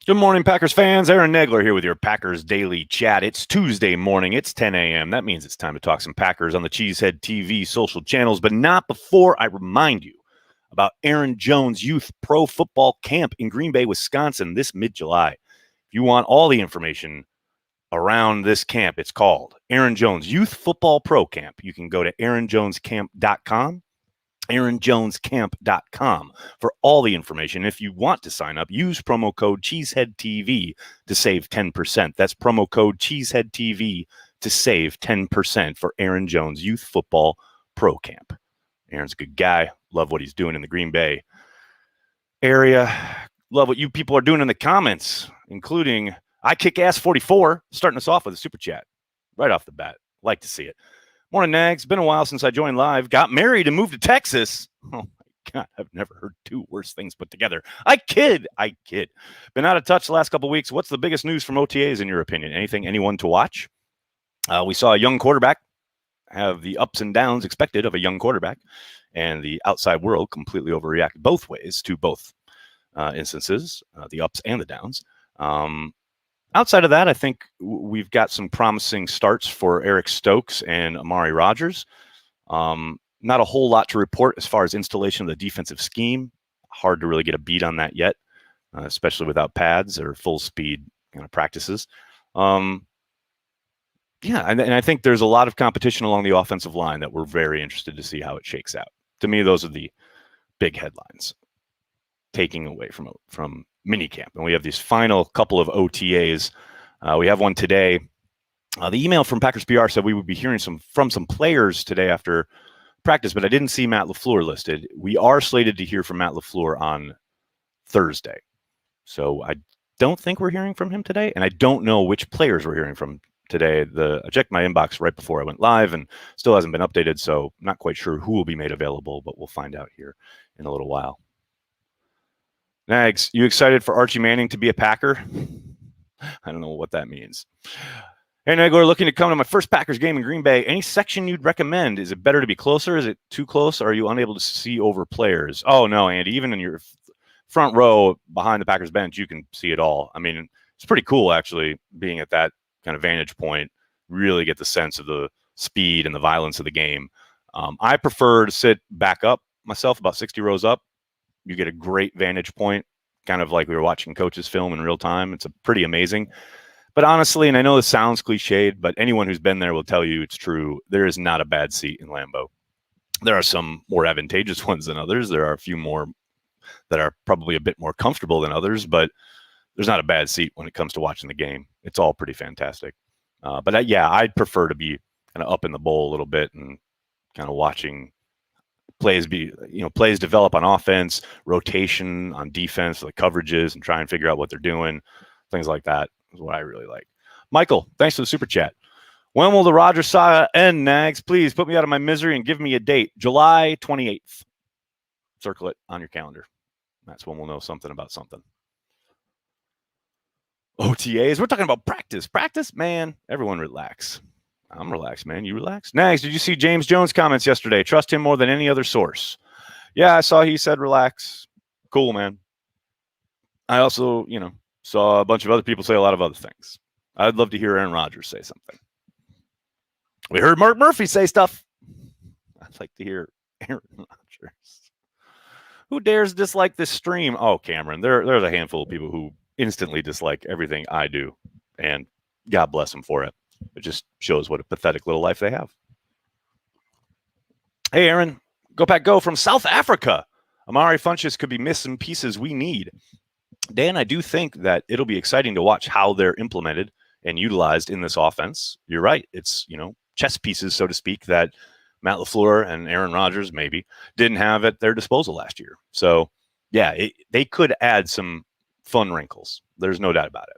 Good morning, Packers fans. Aaron Nagler here with your Packers Daily Chat. It's Tuesday morning. It's 10 a.m. That means it's time to talk some Packers on the Cheesehead TV social channels, but not before I remind you about Aaron Jones Youth Pro Football Camp in Green Bay, Wisconsin this mid-July. If you want all the information around this camp, it's called Aaron Jones Youth Football Pro Camp. You can go to aaronjonescamp.com. aaronjonescamp.com for all the information. If you want to sign up, use promo code CheeseheadTV to save 10%. That's promo code CheeseheadTV to save 10% for Aaron Jones Youth Football Pro Camp. Aaron's a good guy. Love what he's doing in the Green Bay area. Love what you people are doing in the comments, including I Kick Ass 44, starting us off with a super chat right off the bat. Like to see it. Morning, Nags. Been a while since I joined live. Got married and moved to Texas. Oh, my God. I've never heard two worse things put together. I kid. Been out of touch the last couple of weeks. What's the biggest news from OTAs, in your opinion? Anyone to watch? We saw a young quarterback have the ups and downs expected of a young quarterback, and the outside world completely overreacted both ways to both instances, the ups and the downs. Outside of that, I think we've got some promising starts for Eric Stokes and Amari Rodgers. Not a whole lot to report as far as installation of the defensive scheme. Hard to really get a beat on that yet, especially without pads or full speed practices. And I think there's a lot of competition along the offensive line that we're very interested to see how it shakes out. To me, those are the big headlines taking away from minicamp. And we have these final couple of OTAs. We have one today. The email from Packers PR said we would be hearing from some players today after practice, but I didn't see Matt LaFleur listed. We are slated to hear from Matt LaFleur on Thursday. So I don't think we're hearing from him today, and I don't know which players we're hearing from today. I checked my inbox right before I went live and still hasn't been updated, so not quite sure who will be made available, but we'll find out here in a little while. Nags, you excited for Archie Manning to be a Packer? I don't know what that means. Hey, Nagler, looking to come to my first Packers game in Green Bay. Any section you'd recommend? Is it better to be closer? Is it too close? Or are you unable to see over players? Oh, no, Andy. Even in your front row behind the Packers bench, you can see it all. I mean, it's pretty cool, actually, being at that kind of vantage point. Really get the sense of the speed and the violence of the game. I prefer to sit back up myself, about 60 rows up. You get a great vantage point, kind of like we were watching coaches film in real time. It's pretty amazing. But honestly, and I know this sounds cliched, but anyone who's been there will tell you it's true. There is not a bad seat in Lambeau. There are some more advantageous ones than others. There are a few more that are probably a bit more comfortable than others, but there's not a bad seat when it comes to watching the game. It's all pretty fantastic. But I'd prefer to be kind of up in the bowl a little bit and kind of watching plays develop on offense, rotation on defense, like coverages, and try and figure out what they're doing. Things like that is what I really like. Michael, thanks for the super chat. When will the Rodgers saga end, Nags? Please put me out of my misery and give me a date. July 28th. Circle it on your calendar. That's when we'll know something about something. OTAs. We're talking about practice. Practice, man. Everyone relax. I'm relaxed, man. You relax? Nags, did you see James Jones' comments yesterday? Trust him more than any other source. Yeah, I saw he said relax. Cool, man. I also, saw a bunch of other people say a lot of other things. I'd love to hear Aaron Rodgers say something. We heard Mark Murphy say stuff. I'd like to hear Aaron Rodgers. Who dares dislike this stream? Oh, Cameron. There's a handful of people who instantly dislike everything I do, and God bless them for it. It just shows what a pathetic little life they have. Hey, Aaron. Go Pack Go from South Africa. Amari Funchess could be missing pieces we need. Dan, I do think that it'll be exciting to watch how they're implemented and utilized in this offense. You're right. It's, chess pieces, so to speak, that Matt LaFleur and Aaron Rodgers maybe didn't have at their disposal last year. So, yeah, they could add some fun wrinkles. There's no doubt about it.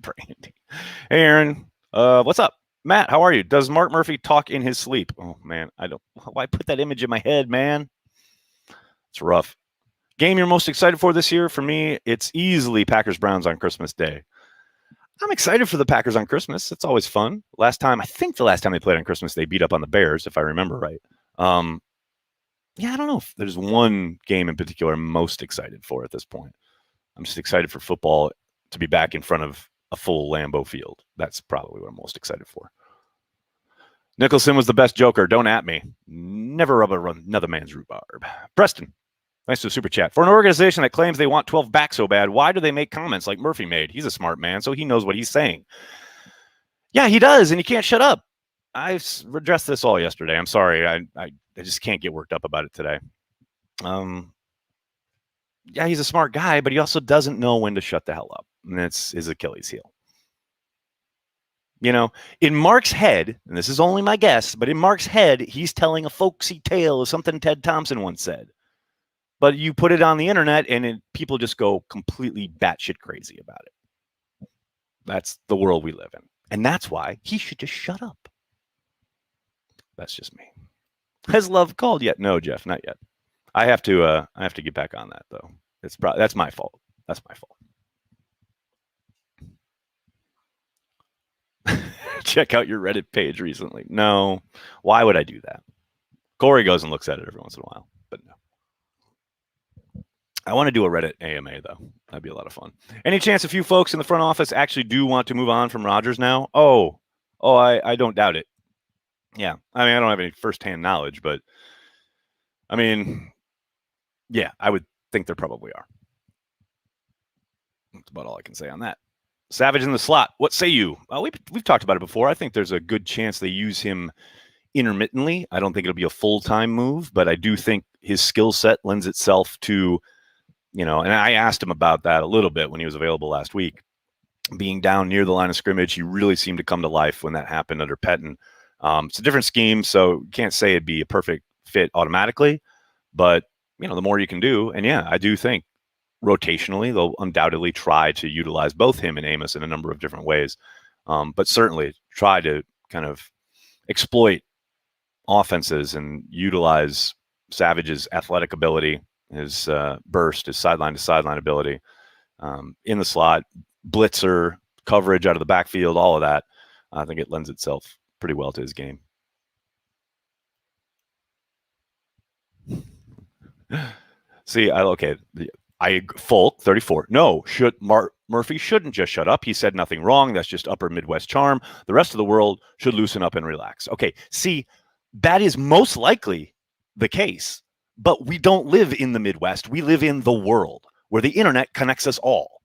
Brandy. Hey, Aaron. What's up? Matt, how are you? Does Mark Murphy talk in his sleep? Oh, man. Why put that image in my head, man? It's rough. Game you're most excited for this year? For me, it's easily Packers-Browns on Christmas Day. I'm excited for the Packers on Christmas. It's always fun. The last time they played on Christmas, they beat up on the Bears, if I remember right. I don't know if there's one game in particular I'm most excited for at this point. I'm just excited for football to be back in front of a full Lambeau field. That's probably what I'm most excited for. Nicholson was the best joker. Don't at me. Never rub another man's rhubarb. Preston, thanks to the super chat. For an organization that claims they want 12 back so bad, why do they make comments like Murphy made? He's a smart man, so he knows what he's saying. Yeah, he does, and you can't shut up. I addressed this all yesterday. I'm sorry. I just can't get worked up about it today. Yeah, he's a smart guy, but he also doesn't know when to shut the hell up. And that's his Achilles heel. You know, in Mark's head, and this is only my guess, but in Mark's head, he's telling a folksy tale of something Ted Thompson once said. But you put it on the internet, and people just go completely batshit crazy about it. That's the world we live in. And that's why he should just shut up. That's just me. Has love called yet? No, Jeff, not yet. I have to get back on that, though. That's my fault. That's my fault. Check out your Reddit page recently. No. Why would I do that? Corey goes and looks at it every once in a while, but no. I want to do a Reddit AMA, though. That'd be a lot of fun. Any chance a few folks in the front office actually do want to move on from Rodgers now? I don't doubt it. Yeah. I mean, I don't have any firsthand knowledge, but I mean, yeah, I would think there probably are. That's about all I can say on that. Savage in the slot. What say you? We've talked about it before. I think there's a good chance they use him intermittently. I don't think it'll be a full-time move, but I do think his skill set lends itself to, and I asked him about that a little bit when he was available last week. Being down near the line of scrimmage, he really seemed to come to life when that happened under Pettin. It's a different scheme, so you can't say it'd be a perfect fit automatically, but, the more you can do. And yeah, I do think rotationally, they'll undoubtedly try to utilize both him and Amos in a number of different ways, but certainly try to kind of exploit offenses and utilize Savage's athletic ability, his burst, his sideline-to-sideline ability in the slot, blitzer, coverage out of the backfield, all of that. I think it lends itself pretty well to his game. See, Folk 34. No, Murphy shouldn't just shut up. He said nothing wrong. That's just upper Midwest charm. The rest of the world should loosen up and relax. Okay, see, that is most likely the case, but we don't live in the Midwest. We live in the world where the internet connects us all,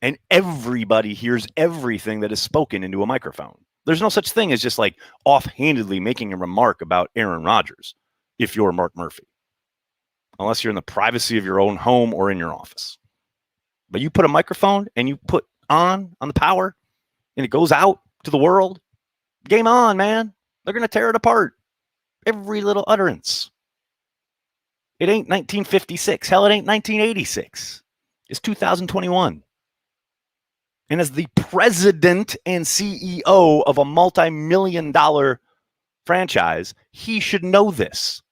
and everybody hears everything that is spoken into a microphone. There's no such thing as just like offhandedly making a remark about Aaron Rodgers if you're Mark Murphy, unless you're in the privacy of your own home or in your office. But you put a microphone and you put on the power and it goes out to the world. Game on, man. They're going to tear it apart. Every little utterance. It ain't 1956. Hell, it ain't 1986. It's 2021. And as the president and CEO of a multi-million-dollar franchise, he should know this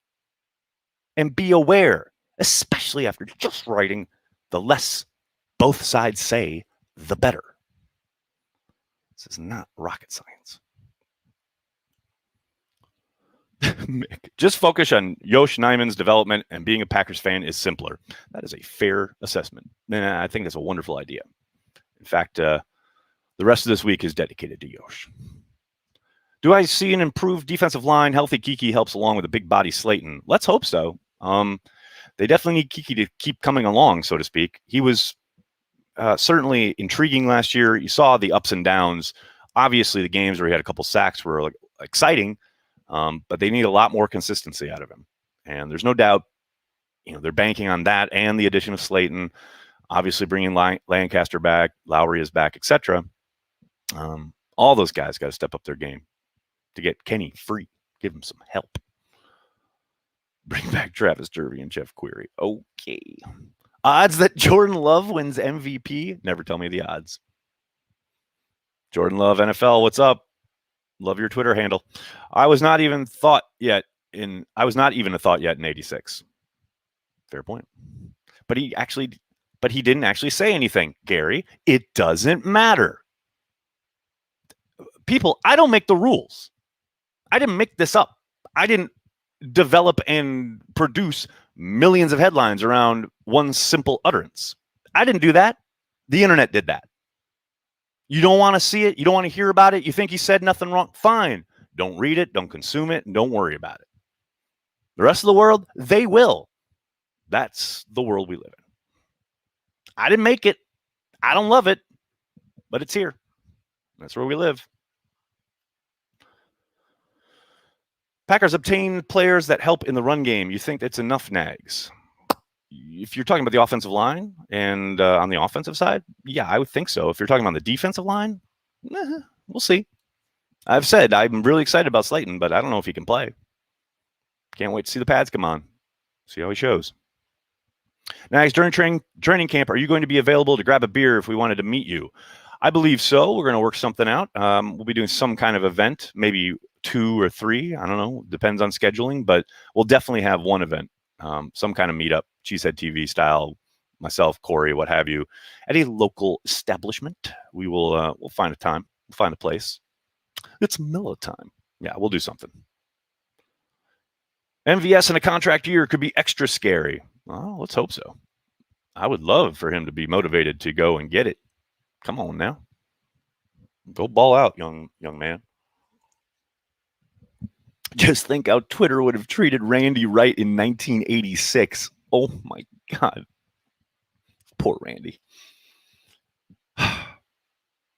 and be aware, especially after just writing the less both sides say, the better. This is not rocket science. Mick, just focus on Yosh Nijman's development, and being a Packers fan is simpler. That is a fair assessment. And I think that's a wonderful idea. In fact, the rest of this week is dedicated to Yosh. Do I see an improved defensive line? Healthy Kiki helps along with a big body Slayton. Let's hope so. They definitely need Kiki to keep coming along, so to speak. He was certainly intriguing last year. You saw the ups and downs. Obviously, the games where he had a couple sacks were exciting, but they need a lot more consistency out of him. And there's no doubt, they're banking on that and the addition of Slayton. Obviously, bringing Lancaster back, Lowry is back, etc. All those guys got to step up their game to get Kenny free. Give him some help. Bring back Travis Derby and Jeff Query. Okay. Odds that Jordan Love wins MVP? Never tell me the odds. Jordan Love, NFL, what's up? Love your Twitter handle. I was not even a thought yet in 86. Fair point. But he didn't actually say anything, Gary. It doesn't matter. People, I don't make the rules. I didn't make this up. I didn't develop and produce millions of headlines around one simple utterance. I didn't do that. The internet did that. You don't want to see it. You don't want to hear about it. You think he said nothing wrong. Fine. Don't read it. Don't consume it. And don't worry about it. The rest of the world, they will. That's the world we live in. I didn't make it. I don't love it, but it's here. That's where we live. Packers obtain players that help in the run game. You think it's enough, Nags? If you're talking about the offensive line and on the offensive side, yeah, I would think so. If you're talking about the defensive line, we'll see. I've said I'm really excited about Slayton, but I don't know if he can play. Can't wait to see the pads come on. See how he shows. Nags, during training camp, are you going to be available to grab a beer if we wanted to meet you? I believe so. We're going to work something out. We'll be doing some kind of event, maybe 2 or 3. I don't know. Depends on scheduling, but we'll definitely have one event, some kind of meetup, Cheesehead TV style, myself, Corey, what have you, at a local establishment. We'll find a time. We'll find a place. It's Miller time. Yeah, we'll do something. MVS in a contract year could be extra scary. Well, let's hope so. I would love for him to be motivated to go and get it. Come on now. Go ball out, young man. Just think how Twitter would have treated Randy Wright in 1986. Oh, my God. Poor Randy.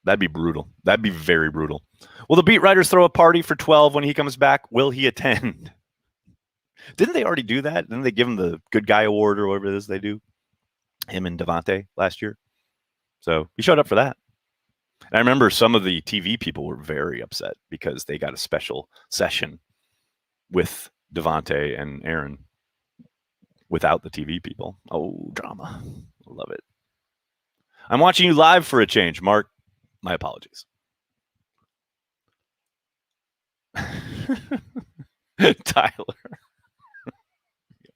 That'd be brutal. That'd be very brutal. Will the beat writers throw a party for 12 when he comes back? Will he attend? Didn't they already do that? Didn't they give him the good guy award or whatever it is they do? Him and Devontae last year. So he showed up for that. And I remember some of the TV people were very upset because they got a special session with Devontae and Aaron without the TV people. Oh, drama. Love it. I'm watching you live for a change, Mark. My apologies. Tyler.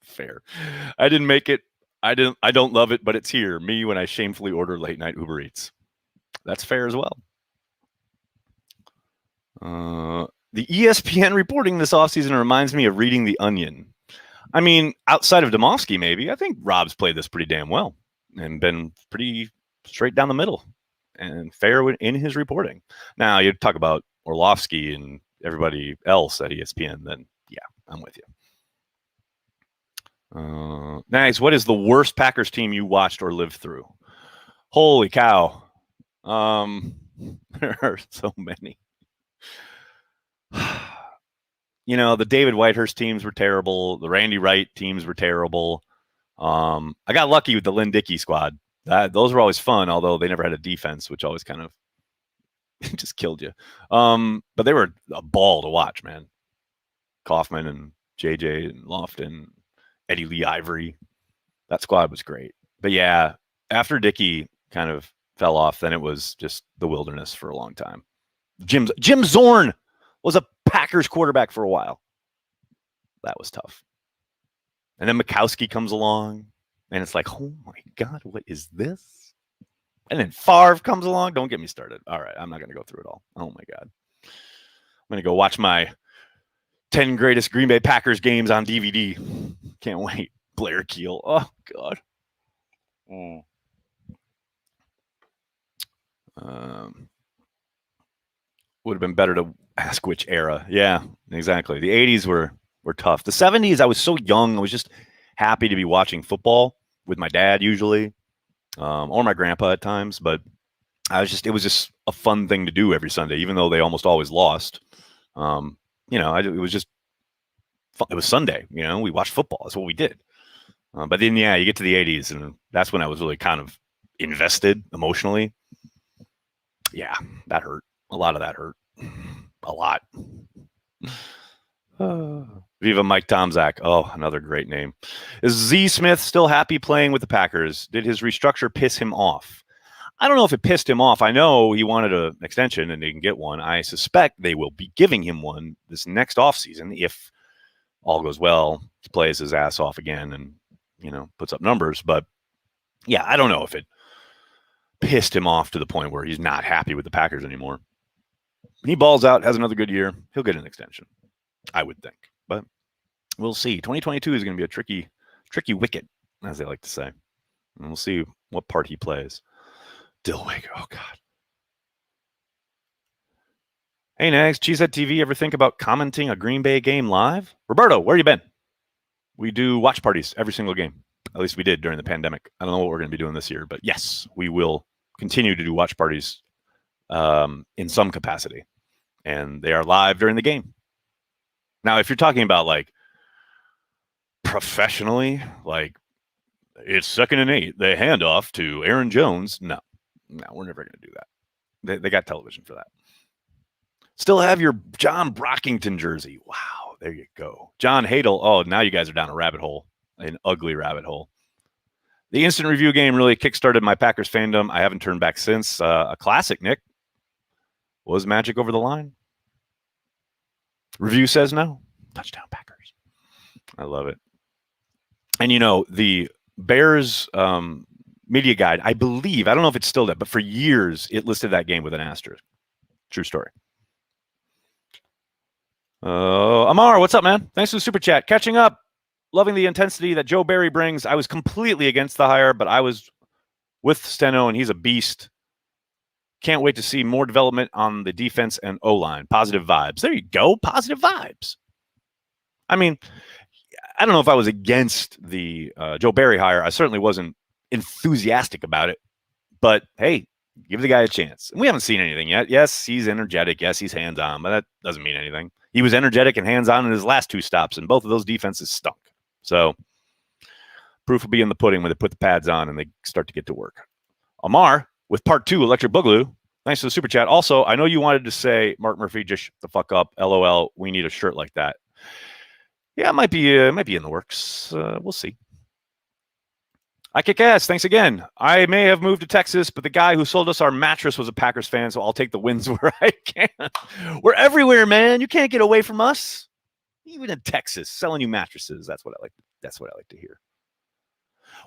Fair. I didn't make it. I don't love it, but it's here. Me when I shamefully order late night Uber Eats. That's fair as well. The ESPN reporting this offseason reminds me of reading The Onion. I mean, outside of Domofsky, maybe, I think Rob's played this pretty damn well and been pretty straight down the middle and fair in his reporting. Now, you talk about Orlovsky and everybody else at ESPN, then yeah, I'm with you. Nice. What is the worst Packers team you watched or lived through? Holy cow. There are so many. You know, the David Whitehurst teams were terrible. The Randy Wright teams were terrible. I got lucky with the Lynn Dickey squad. Those were always fun, although they never had a defense, which always kind of just killed you. But they were a ball to watch, man. Kaufman and JJ and Lofton, Eddie Lee Ivory. That squad was great. But yeah, after Dickey kind of fell off, then it was just the wilderness for a long time. Jim Zorn was a Packers quarterback for a while. That was tough. And then Mikowski comes along, and it's like, oh my God, what is this? And then Favre comes along. Don't get me started. All right, I'm not going to go through it all. Oh my God. I'm going to go watch my 10 greatest Green Bay Packers games on DVD. Can't wait. Blair Keel. Oh, God. Would have been better to ask which era. Yeah, exactly. The 80s were tough. The 70s, I was so young. I was just happy to be watching football with my dad usually, or my grandpa at times. But it was just a fun thing to do every Sunday, even though they almost always lost. It was just fun. It was Sunday. We watched football. That's what we did. But then, yeah, you get to the 80s, and that's when I was really kind of invested emotionally. Yeah, that hurt. A lot of that hurt. A lot. Viva Mike Tomzak. Oh, another great name. Is Z Smith still happy playing with the Packers? Did his restructure piss him off? I don't know if it pissed him off. I know he wanted an extension and they can get one. I suspect they will be giving him one this next offseason if all goes well. He plays his ass off again and, puts up numbers. But, yeah, I don't know if it pissed him off to the point where he's not happy with the Packers anymore. He balls out, has another good year. He'll get an extension, I would think. But we'll see. 2022 is going to be a tricky wicket, as they like to say. And we'll see what part he plays. Dillwig, oh God. Hey, Nags, Cheesehead TV, ever think about commenting a Green Bay game live? Roberto, where you been? We do watch parties every single game. At least we did during the pandemic. I don't know what we're going to be doing this year, but yes, we will continue to do watch parties in some capacity. And they are live during the game. Now, if you're talking about like professionally, like it's 2nd and 8, they hand off to Aaron Jones. No, we're never going to do that. They got television for that. Still have your John Brockington jersey. Wow, there you go. John Hadel. Oh, now you guys are down a rabbit hole, an ugly rabbit hole. The instant review game really kickstarted my Packers fandom. I haven't turned back since. A classic, Nick. Was Magic over the line? Review says no. Touchdown Packers. I love it. And, you know, the Bears media guide, I believe, I don't know if it's still that, but for years it listed that game with an asterisk. True story. Amar, what's up, man? Thanks for the super chat. Catching up. Loving the intensity that Joe Barry brings. I was completely against the hire, but I was with Steno, and he's a beast. Can't wait to see more development on the defense and O-line. Positive vibes. There you go. Positive vibes. I mean, I don't know if I was against the Joe Barry hire. I certainly wasn't enthusiastic about it. But, hey, give the guy a chance. And we haven't seen anything yet. Yes, he's energetic. Yes, he's hands-on. But that doesn't mean anything. He was energetic and hands-on in his last 2 stops, and both of those defenses stunk. So proof will be in the pudding when they put the pads on and they start to get to work. Amar, with part 2, Electric Boogaloo. Thanks for the super chat. Also, I know you wanted to say, Mark Murphy, just shut the fuck up. LOL, we need a shirt like that. Yeah, it might be in the works. We'll see. I kick ass. Thanks again. I may have moved to Texas, but the guy who sold us our mattress was a Packers fan, so I'll take the wins where I can. We're everywhere, man. You can't get away from us. Even in Texas, selling you mattresses. That's what I like. That's what I like to hear.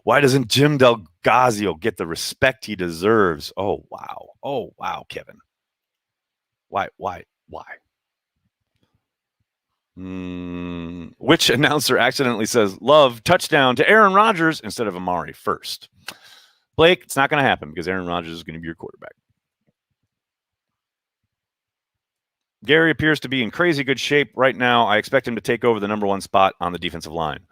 Why doesn't Jim Del Gazio get the respect he deserves? Oh wow, Kevin. Why? Which announcer accidentally says love touchdown to Aaron Rodgers instead of Amari first? Blake, it's not going to happen because Aaron Rodgers is going to be your quarterback. Gary appears to be in crazy good shape right now. I expect him to take over the number 1 spot on the defensive line.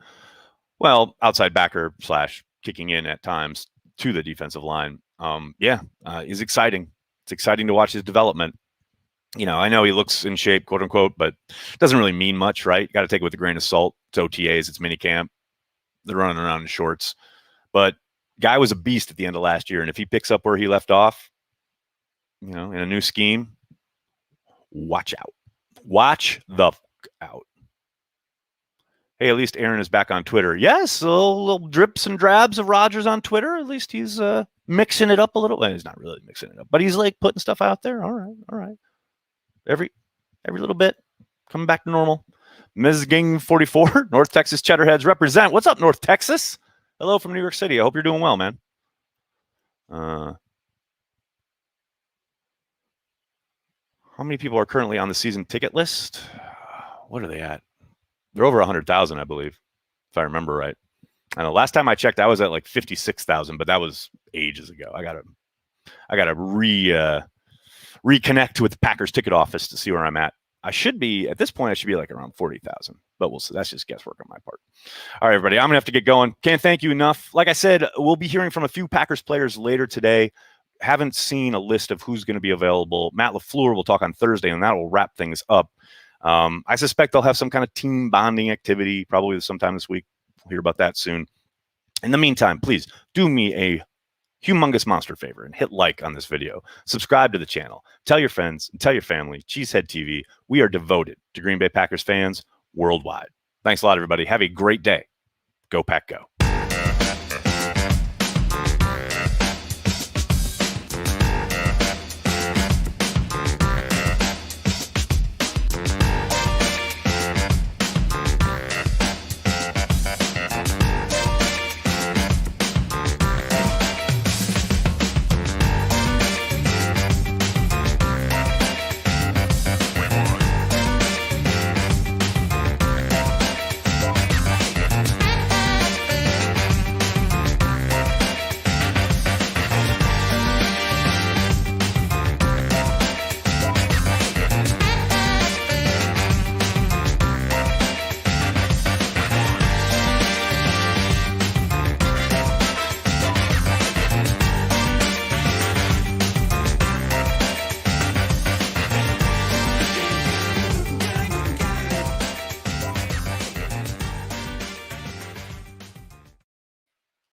Well, outside backer / kicking in at times to the defensive line. Is exciting. It's exciting to watch his development. You know, I know he looks in shape, quote unquote, but it doesn't really mean much, right? You got to take it with a grain of salt. It's OTAs, it's minicamp. They're running around in shorts. But guy was a beast at the end of last year. And if he picks up where he left off, you know, in a new scheme, watch out. Watch the fuck out. Hey, at least Aaron is back on Twitter. Yes, a little drips and drabs of Rodgers on Twitter. At least he's mixing it up a little. Well, he's not really mixing it up, but he's like putting stuff out there. All right. Every little bit, coming back to normal. Ms. Ging 44, North Texas Cheddarheads represent. What's up, North Texas? Hello from New York City. I hope you're doing well, man. How many people are currently on the season ticket list? What are they at? They're over 100,000, I believe, if I remember right. I know last time I checked, I was at like 56,000, but that was ages ago. I gotta reconnect with the Packers ticket office to see where I'm at. I should be at this point. I should be like around 40,000, but we'll see. That's just guesswork on my part. All right, everybody, I'm gonna have to get going. Can't thank you enough. Like I said, we'll be hearing from a few Packers players later today. Haven't seen a list of who's going to be available. Matt LaFleur will talk on Thursday, and that will wrap things up. I suspect they'll have some kind of team bonding activity probably sometime this week. We'll hear about that soon. In the meantime, please do me a humongous monster favor and hit like on this video. Subscribe to the channel. Tell your friends and tell your family. Cheesehead TV. We are devoted to Green Bay Packers fans worldwide. Thanks a lot, everybody. Have a great day. Go Pack Go.